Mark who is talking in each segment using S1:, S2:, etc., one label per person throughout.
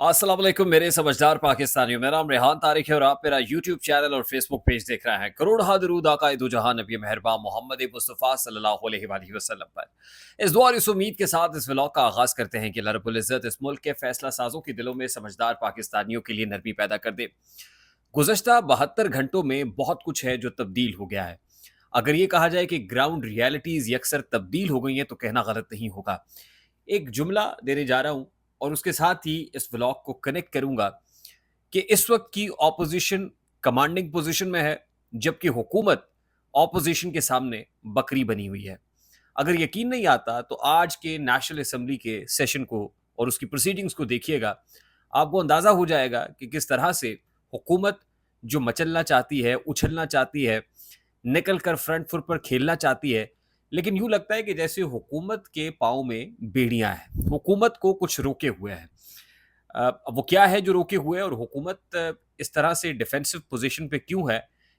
S1: अस्सलाम वालेकुम मेरे समझदार पाकिस्तानियों। मेरा नाम रेहान तारिक है और आप मेरा यूट्यूब चैनल और फेसबुक पेज देख रहे हैं। करोड़ दरूद आका दो जहां नबी मेहरबान मोहम्मद मुस्तफ़ा सल्लल्लाहु अलैहि वसल्लम पर। इस दुआ और इस उम्मीद के साथ इस व्लॉग का आगाज़ करते हैं कि अल्लाह रब्बुल इज़्ज़त इस मुल्क के फैसला साजों के दिलों में समझदार पाकिस्तानियों के लिए नरमी पैदा कर दे। गुज़श्ता 72 घंटों में बहुत कुछ है जो तब्दील हो गया है। अगर ये कहा जाए कि ग्राउंड रियलिटीज़ यकसर तब्दील हो गई हैं तो कहना गलत नहीं होगा। एक जुमला देने जा रहा हूँ और उसके साथ ही इस व्लॉग को कनेक्ट करूँगा कि इस वक़्त की ऑपोज़िशन कमांडिंग पोज़ीशन में है, जबकि हुकूमत ऑपोज़िशन के सामने बकरी बनी हुई है। अगर यकीन नहीं आता तो आज के नेशनल असेंबली के सेशन को और उसकी प्रोसीडिंग्स को देखिएगा, आपको अंदाज़ा हो जाएगा कि किस तरह से हुकूमत जो मचलना चाहती है, उछलना चाहती है, निकल कर फ्रंट फुट पर खेलना चाहती है, लेकिन यूँ लगता है कि जैसे हुकूमत के पाँव में बेड़ियाँ हैं, हुकूमत को कुछ रोके हुए है। वो क्या है जो रोके हुए है और हुकूमत इस तरह से डिफेंसिव पोजीशन पे क्यों है,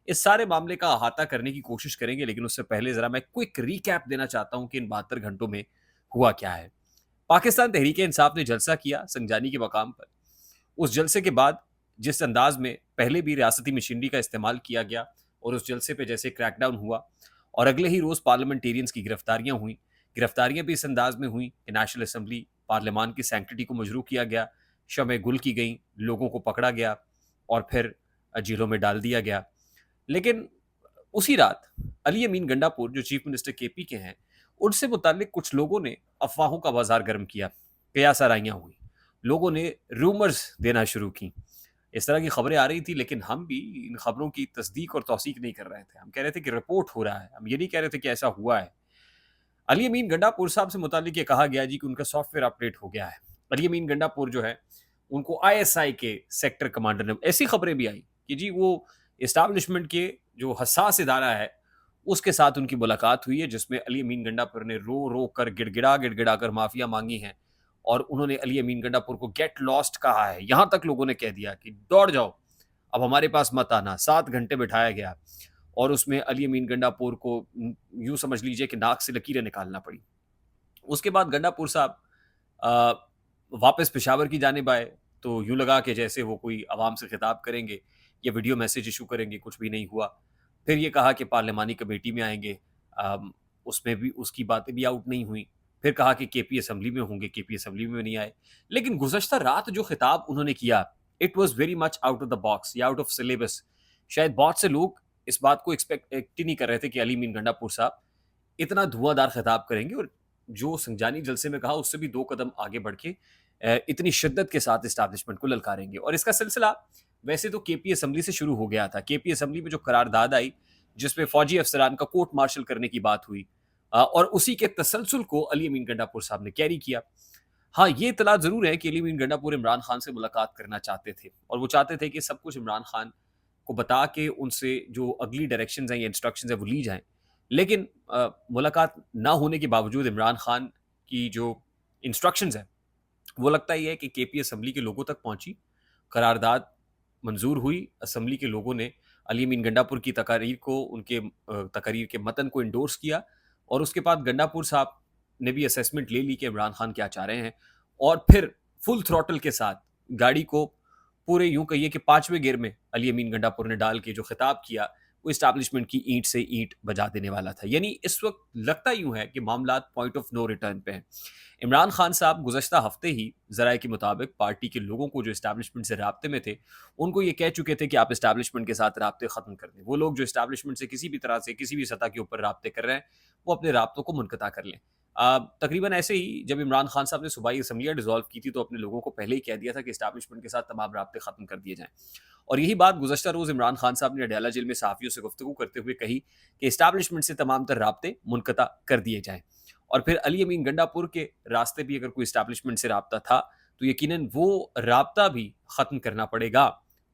S1: इस सारे मामले का अहाता करने की कोशिश करेंगे, लेकिन उससे पहले ज़रा मैं क्विक रिकैप देना चाहता हूँ कि इन 72 घंटों में हुआ क्या है। पाकिस्तान तहरीक-ए-इंसाफ ने जलसा किया संगजानी के मकाम पर। उस जलसे के बाद जिस अंदाज में पहले भी रियासती मशीनरी का इस्तेमाल किया गया और उस जलसे पे जैसे क्रैकडाउन हुआ और अगले ही रोज़ पार्लियामेंटेरियंस की गिरफ्तारियां हुई, गिरफ्तारियां भी इस अंदाज में हुई कि नेशनल असेंबली पार्लियामान की सैंक्टिटी को मजरू किया गया, शमें गुल की गई, लोगों को पकड़ा गया और फिर जेलों में डाल दिया गया। लेकिन उसी रात अली अमीन गंडापुर जो चीफ मिनिस्टर केपी के हैं, उनसे मुतालिक कुछ लोगों ने अफवाहों का बाजार गर्म किया, कयास आराइयाँ हुई, लोगों ने रूमर्स देना शुरू की। इस तरह की खबरें आ रही थी, लेकिन हम भी इन खबरों की तस्दीक और तौसीक नहीं कर रहे थे। हम कह रहे थे कि रिपोर्ट हो रहा है, हम ये नहीं कह रहे थे कि ऐसा हुआ है। अली अमीन गंडापुर साहब से मुतालिक ये कहा गया जी कि उनका सॉफ्टवेयर अपडेट हो गया है। अली अमीन गंडापुर जो है, उनको आईएसआई के सेक्टर कमांडर ने, ऐसी खबरें भी आई कि जी वो एस्टैब्लिशमेंट के जो हसास इदारा है, उसके साथ उनकी मुलाकात हुई है, जिसमें अली अमीन गंडापुर ने रो रो कर गिड़गिड़ा कर माफिया मांगी हैं और उन्होंने अली अमीन गंडापुर को गेट लॉस्ट कहा है। यहां तक लोगों ने कह दिया कि दौड़ जाओ, अब हमारे पास मत आना। 7 घंटे बिठाया गया और उसमें अली अमीन गंडापुर को यूं समझ लीजिए कि नाक से लकीरें निकालना पड़ी। उसके बाद गंडापुर साहब अ, वापस पेशावर की जानिब आए, तो यूं लगा कि जैसे वो कोई आवाम से खिताब करेंगे या वीडियो मैसेज इशू करेंगे, कुछ भी नहीं हुआ। फिर ये कहा कि पार्लियामानी कमेटी में आएंगे, उसमें भी उसकी बातें भी आउट नहीं हुई। फिर कहा कि केपी असम्बली में होंगे, केपी असम्बली में नहीं आए। लेकिन गुज़श्ता रात जो खिताब उन्होंने किया, it was very much out of the box या आउट ऑफ सिलेबस। शायद बहुत से लोग इस बात को एक्सपेक्ट ही नहीं कर रहे थे कि अली मीन गंडापुर साहब इतना धुआंधार खिताब करेंगे और जो संजानी जलसे में कहा उससे भी 2 कदम आगे बढ़ के इतनी शिद्दत के साथ एस्टैब्लिशमेंट को ललकारेंगे। और इसका सिलसिला वैसे तो केपी असम्बली से शुरू हो गया था। केपी असम्बली में जो करारदाद आई, जिसमें फौजी अफसरान का कोर्ट मार्शल करने की बात हुई, और उसी के तसलसल को अली अमीन गंडापुर साहब ने कैरी किया। हाँ, ये इत्तला ज़रूर है कि अली अमीन गंडापुर इमरान खान से मुलाकात करना चाहते थे और वो चाहते थे कि सब कुछ इमरान खान को बता के उनसे जो अगली डायरेक्शंस हैं या इंस्ट्रक्शंस हैं वो ली जाएँ। लेकिन मुलाकात ना होने के बावजूद इमरान खान की जो इंस्ट्रक्शंस हैं, वो लगता ही है कि केपी असम्बली के लोगों तक पहुंची, करारदाद मंजूर हुई, असम्बली के लोगों ने अली अमीन गंडापुर की तकारीर को, उनके तकारीर के मतन को इंडोर्स किया और उसके बाद गंडापुर साहब ने भी असेसमेंट ले ली कि इमरान खान क्या चाह रहे हैं और फिर फुल थ्रॉटल के साथ गाड़ी को पूरे यूं कहिए कि 5वें गियर में अली अमीन गंडापुर ने डाल के जो खिताब किया, वो इस्टेब्लिशमेंट की ईंट से ईंट बजा देने वाला था। यानी इस वक्त लगता यूं है कि मामला पॉइंट ऑफ नो रिटर्न पे हैं। इमरान खान साहब गुज़श्ता हफ्ते ही ज़राए के मुताबिक पार्टी के लोगों को जो इस्टेब्लिशमेंट से राब्ते में थे, उनको ये कह चुके थे कि आप इस्टेब्लिशमेंट के साथ राब्ते ख़त्म कर दें। वो लोग जो इस्टेब्लिशमेंट से किसी भी तरह से किसी भी सतह के ऊपर राब्ते कर रहे हैं, वो अपने राब्तों को मुनक़ता कर लें। तकरीबन ऐसे ही जब इमरान खान साहब ने सूबाई असम्बलियाँ डिसॉल्व की थी, तो अपने लोगों को पहले ही कह दिया था कि इस्टेब्लिशमेंट के साथ तमाम राब्ते ख़त्म कर दिए जाएँ। और यही बात गुज़श्ता रोज़ इमरान खान साहब ने अडयाला जेल में सहाफ़ियों से गुफ्तगू करते हुए कही कि इस्टेब्लिशमेंट से तमाम तर राब्ते मुनक़ता कर दिए जाएँ। और फिर अली अमीन गंडापुर के रास्ते भी अगर कोई इस्टेब्लिशमेंट से राब्ता था, तो यकीनन वो राब्ता भी ख़त्म करना पड़ेगा।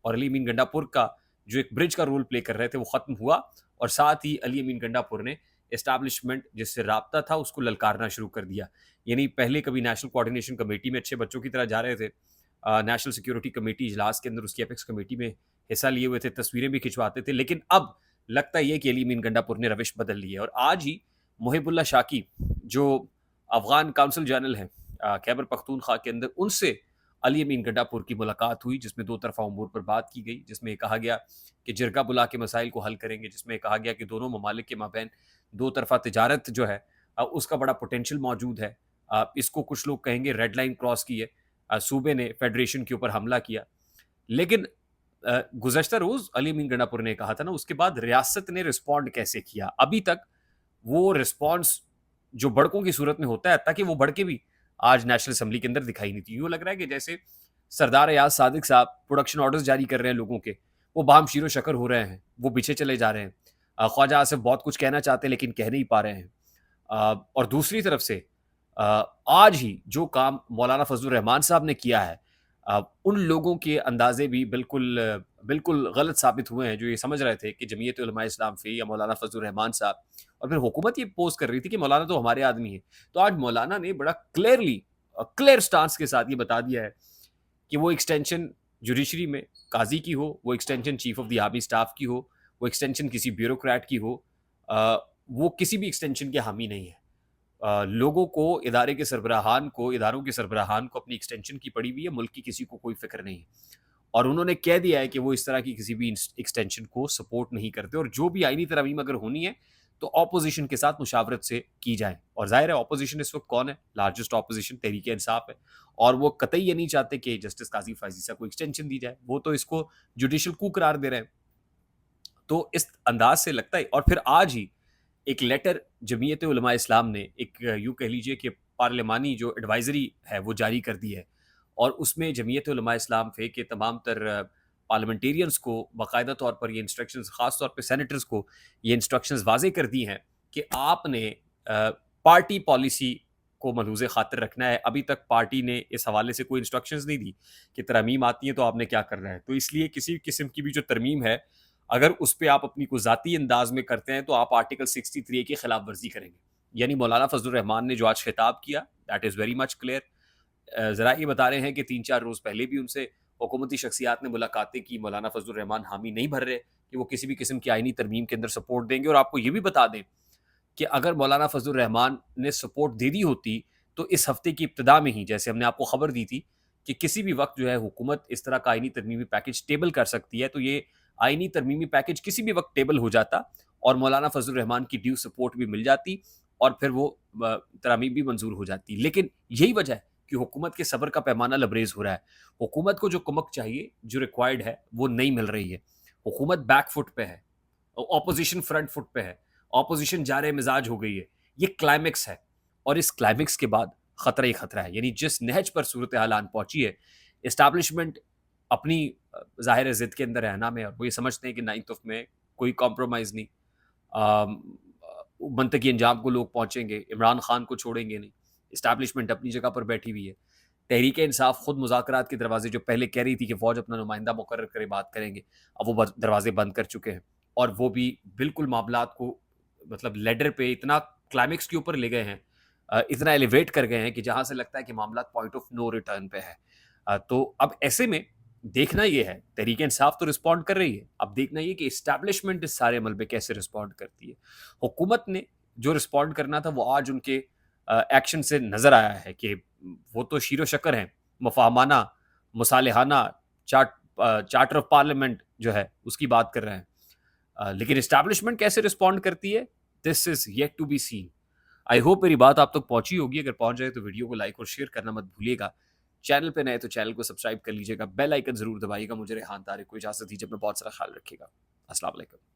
S1: और अली अमीन गंडापुर का जो एक ब्रिज का रोल प्ले कर रहे थे, वो ख़त्म हुआ और साथ ही अली अमीन गंडापुर ने एस्टैब्लिशमेंट जिससे राब्ता था उसको ललकारना शुरू कर दिया। यानी पहले कभी नेशनल कोऑर्डिनेशन कमेटी में अच्छे बच्चों की तरह जा रहे थे, नेशनल सिक्योरिटी कमेटी इजलास के अंदर उसकी एपेक्स कमेटी में हिस्सा लिए हुए थे, तस्वीरें भी खिंचवाते थे, लेकिन अब लगता ये कि अली अमीन गंडापुर ने रविश बदल ली है। और आज ही मुहिबुल्लाह शाकी जो अफ़गान काउंसिल जनरल हैं खैबर पख्तूनख्वा के अंदर, उनसे علی امین گنڈاپور کی ملاقات ہوئی جس میں دو طرفہ امور پر بات کی گئی، جس میں یہ کہا گیا کہ جرگہ بلا کے مسائل کو حل کریں گے، جس میں یہ کہا گیا کہ دونوں ممالک کے مابین دو طرفہ تجارت جو ہے اس کا بڑا پوٹینشیل موجود ہے. اس کو کچھ لوگ کہیں گے ریڈ لائن کراس کی ہے، صوبے نے فیڈریشن کے اوپر حملہ کیا. لیکن گزشتہ روز علی امین گنڈاپور نے کہا تھا نا، اس کے بعد ریاست نے رسپونڈ کیسے کیا؟ ابھی تک وہ رسپانس جو بڑکوں کی صورت میں ہوتا ہے تاکہ وہ بڑکے بھی آج نیشنل اسمبلی کے اندر دکھائی نہیں تھی. یوں لگ رہا ہے کہ جیسے سردار ایاز صادق صاحب پروڈکشن آرڈرز جاری کر رہے ہیں لوگوں کے، وہ باہم شیر و شکر ہو رہے ہیں، وہ پیچھے چلے جا رہے ہیں. خواجہ آصف بہت کچھ کہنا چاہتے ہیں لیکن کہہ نہیں پا رہے ہیں. اور دوسری طرف سے آج ہی جو کام مولانا فضل الرحمان صاحب نے کیا ہے، ان لوگوں کے اندازے بھی بالکل غلط ثابت ہوئے ہیں جو یہ سمجھ رہے تھے کہ جمعیت علماء اسلام فی یا مولانا فضل الرحمان صاحب، اور پھر حکومت یہ پوز کر رہی تھی کہ مولانا تو ہمارے آدمی ہیں. تو آج مولانا نے بڑا کلیئر سٹانس کے ساتھ یہ بتا دیا ہے کہ وہ ایکسٹینشن جوڈیشری میں قاضی کی ہو، وہ extension chief of the army staff کی ہو، وہ ایکسٹینشن کسی بیوروکریٹ کی ہو، وہ کسی بھی ایکسٹینشن کے حامی نہیں ہے. لوگوں کو اداروں کے سربراہان کو اپنی ایکسٹینشن کی پڑی ہوئی ہے، ملک کی کسی کو کوئی فکر نہیں ہے. اور انہوں نے کہہ دیا ہے کہ وہ اس طرح کی کسی بھی ایکسٹینشن کو سپورٹ نہیں کرتے، اور جو بھی آئینی ترامیم اگر ہونی ہے تو اپوزیشن کے ساتھ مشاورت سے کی جائیں. اور ظاہر ہے اپوزیشن اس وقت کون ہے؟ لارجسٹ اپوزیشن تحریک انصاف ہے، اور وہ قطعی یہ نہیں چاہتے کہ جسٹس قاضی فائز عیسیٰ کو ایکسٹینشن دی جائے. وہ تو اس کو جوڈیشل کو قرار دے رہے ہیں. تو اس انداز سے لگتا ہے. اور پھر آج ہی ایک لیٹر جمعیت علماء اسلام نے ایک یوں کہہ لیجئے کہ پارلیمانی جو ایڈوائزری ہے وہ جاری کر دی ہے، اور اس میں جمعیت علماء اسلام فے کے تمام تر پارلیمنٹیرینز کو باقاعدہ طور پر یہ انسٹرکشنز، خاص طور پہ سینیٹرز کو یہ انسٹرکشنز واضح کر دی ہیں کہ آپ نے پارٹی پالیسی کو ملحوظ خاطر رکھنا ہے. ابھی تک پارٹی نے اس حوالے سے کوئی انسٹرکشنز نہیں دی کہ ترمیم آتی ہیں تو آپ نے کیا کرنا ہے. تو اس لیے کسی قسم کی بھی جو ترمیم ہے، اگر اس پہ آپ اپنی کو ذاتی انداز میں کرتے ہیں تو آپ آرٹیکل 63 کی خلاف ورزی کریں گے. یعنی مولانا فضل الرحمان نے جو آج خطاب کیا، that is very much clear. ذرا یہ بتا رہے ہیں کہ 3-4 روز پہلے بھی ان سے حکومتی شخصیات نے ملاقاتیں کی. مولانا فضل الرحمان حامی نہیں بھر رہے کہ وہ کسی بھی قسم کی آئینی ترمیم کے اندر سپورٹ دیں گے. اور آپ کو یہ بھی بتا دیں کہ اگر مولانا فضل الرحمان نے سپورٹ دے دی ہوتی تو اس ہفتے کی ابتدا میں ہی، جیسے ہم نے آپ کو خبر دی تھی کہ کسی بھی وقت جو ہے حکومت اس طرح کا آئینی ترمیمی پیکج ٹیبل کر سکتی ہے، تو یہ آئینی ترمیمی پیکج کسی بھی وقت ٹیبل ہو جاتا اور مولانا فضل الرحمان کی ڈیو سپورٹ بھی مل جاتی اور پھر وہ ترامیم بھی منظور ہو جاتی. لیکن یہی وجہ ہے کہ حکومت کے صبر کا پیمانہ لبریز ہو رہا ہے. حکومت کو جو کمک چاہیے، جو ریکوائرڈ ہے، وہ نہیں مل رہی ہے. حکومت بیک فٹ پہ ہے، اپوزیشن فرنٹ فٹ پہ ہے، اپوزیشن جارے مزاج ہو گئی ہے. یہ کلائمیکس ہے، اور اس کلائمیکس کے بعد خطرہ ہی خطرہ ہے. یعنی جس نہج پر صورتحال آن پہنچی ہے، اسٹیبلشمنٹ اپنی ظاہر ضد کے اندر رہنا میں، اور وہ یہ سمجھتے ہیں کہ 9th میں کوئی کمپرومائز نہیں، منطقی انجام کو لوگ پہنچیں گے، عمران خان کو چھوڑیں گے نہیں. اسٹیبلشمنٹ اپنی جگہ پر بیٹھی ہوئی ہے. تحریک انصاف خود مذاکرات کے دروازے جو پہلے کہہ رہی تھی کہ فوج اپنا نمائندہ مقرر کرے بات کریں گے، اب وہ دروازے بند کر چکے ہیں، اور وہ بھی بالکل معاملات کو مطلب لیڈر پہ اتنا کلائمیکس کے اوپر لے گئے ہیں، اتنا ایلیویٹ کر گئے ہیں کہ جہاں سے لگتا ہے کہ معاملات پوائنٹ آف نو ریٹرن پہ ہے. تو اب ایسے میں دیکھنا یہ ہے، تحریک انصاف تو رسپونڈ کر رہی ہے، اب دیکھنا یہ کہ اسٹیبلشمنٹ اس سارے عمل پہ کیسے رسپونڈ کرتی ہے. حکومت نے جو رسپونڈ کرنا تھا وہ آج ان کے ایکشن سے نظر آیا ہے کہ وہ تو شیر و شکر ہیں، مفاہمانہ، مصالحانہ چارٹر آف پارلیمنٹ جو ہے اس کی بات کر رہے ہیں، لیکن اسٹیبلشمنٹ کیسے رسپونڈ کرتی ہے، this is yet to be seen. I hope میری بات آپ تک پہنچی ہوگی. اگر پہنچ جائے تو ویڈیو کو لائک اور شیئر کرنا مت بھولیے گا. چینل پہ نئے تو چینل کو سبسکرائب کر لیجیے گا، بیل آئیکن ضرور دبائیے گا. مجھے ریحان طارق کو اجازت دیجیے، اپنا بہت سارا خیال رکھیے گا. السلام علیکم.